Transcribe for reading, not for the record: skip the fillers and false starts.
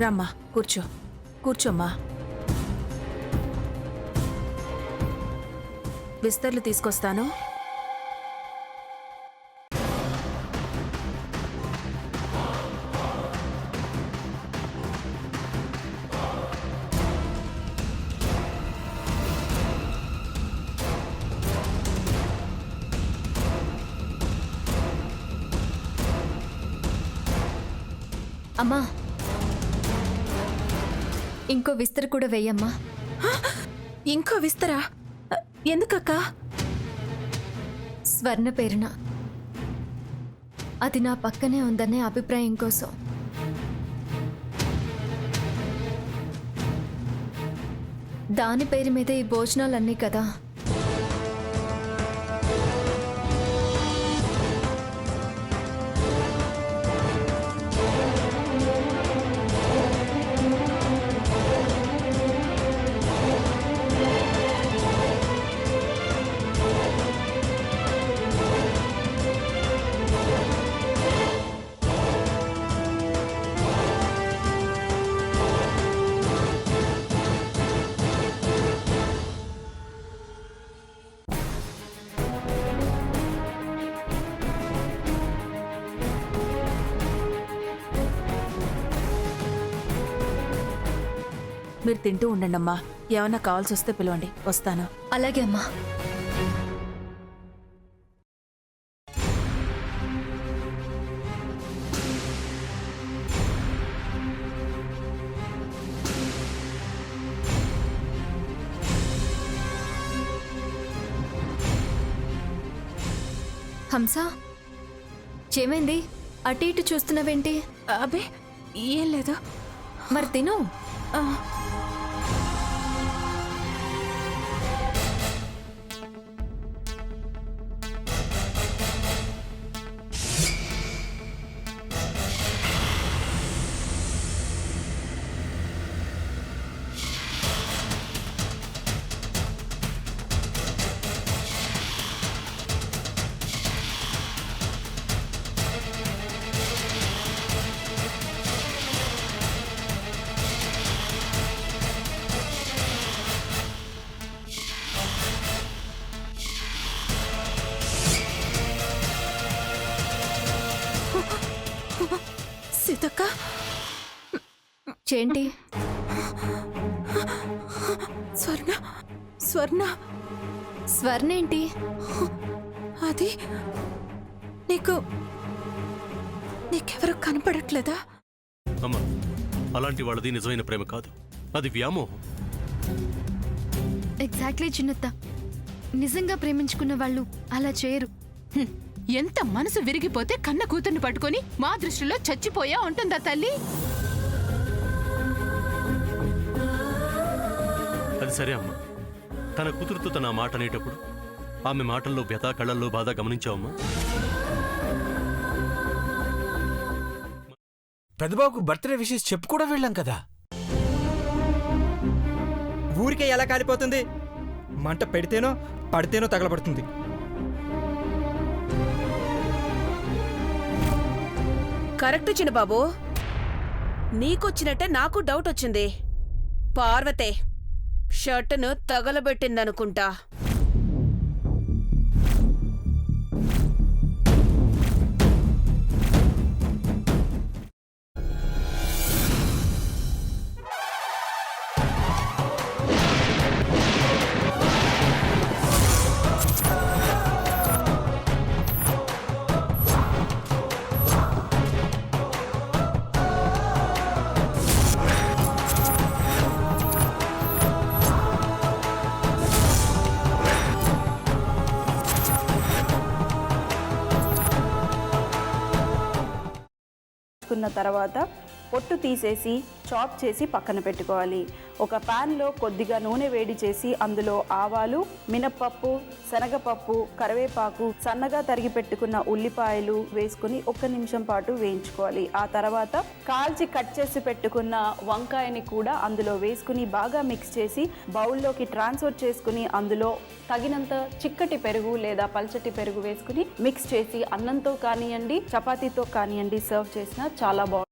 రమ్మా కూర్చో. కూర్చోమ్మా. విస్తర్లు తీసుకొస్తాను. అమ్మా, ఇంకో విస్తర కూడా వెయ్యమ్మా. ఇంకో విస్తరా? ఎందుకక్కా? స్వర్ణ పేరున అది నా పక్కనే ఉందనే అభిప్రాయం కోసం. దాని పేరు మీద ఈ భోజనాలన్నీ కదా. మీరు తింటూ ఉండండమ్మా. ఏమన్నా కావాల్సి వస్తే పిలవండి, వస్తాను. అలాగే అమ్మా. హంస, ఏమైంది? అటు ఇటు చూస్తున్నావేంటి? అబ్బే ఏం లేదు. మరి తిను. సీతక్క, ఏంటి? స్వర్ణ స్వర్ణ స్వర్ణ ఏంటి? అది నీకెవరూ కనపడట్లేదా? అమ్మా, అలాంటి వాళ్ళది నిజమైన ప్రేమ కాదు, అది వ్యామోహం. ఎగ్జాక్ట్లీ చిన్నత్త, నిజంగా ప్రేమించుకున్న వాళ్ళు అలా చేయరు. ఎంత మనసు విరిగిపోతే కన్న కూతుర్ని పట్టుకొని మా దృష్టిలో చచ్చిపోయా ఉంటుందా తల్లి? అది సరే అమ్మా, తన కూతురుతో తన మాట అనేటప్పుడు ఆమె మాటల్లో వ్యథ, కళ్ళల్లో బాధ గమనించావమ్మా? పెద్దబాబుకు బర్త్డే విషెస్ చెప్పు కూడా వెళ్ళాం కదా. ఊరికే ఎలా కాలిపోతుంది? మంట పెడితేనో పడితేనో తగలబడుతుంది. కరెక్ట్ చిన్నబాబు, నీకొచ్చినట్టే నాకు డౌట్ వచ్చింది. పార్వతే షర్టును తగలబెట్టిందనుకుంటా. తర్వాత పొట్టు తీసేసి చాప్ చేసి పక్కన పెట్టుకోవాలి. ఒక ప్యాన్లో కొద్దిగా నూనె వేడి చేసి అందులో ఆవాలు, మినప్పప్పు, శనగపప్పు, కరివేపాకు, సన్నగా తరిగి పెట్టుకున్న ఉల్లిపాయలు వేసుకుని 1 నిమిషం పాటు వేయించుకోవాలి. ఆ తర్వాత కాల్చి కట్ చేసి పెట్టుకున్న వంకాయని కూడా అందులో వేసుకుని బాగా మిక్స్ చేసి బౌల్లోకి ట్రాన్స్ఫర్ చేసుకుని అందులో తగినంత చిక్కటి పెరుగు లేదా పల్చటి పెరుగు వేసుకుని మిక్స్ చేసి అన్నంతో కానివ్వండి, చపాతీతో కానివ్వండి సర్వ్ చేసినా చాలా బాగుంటుంది.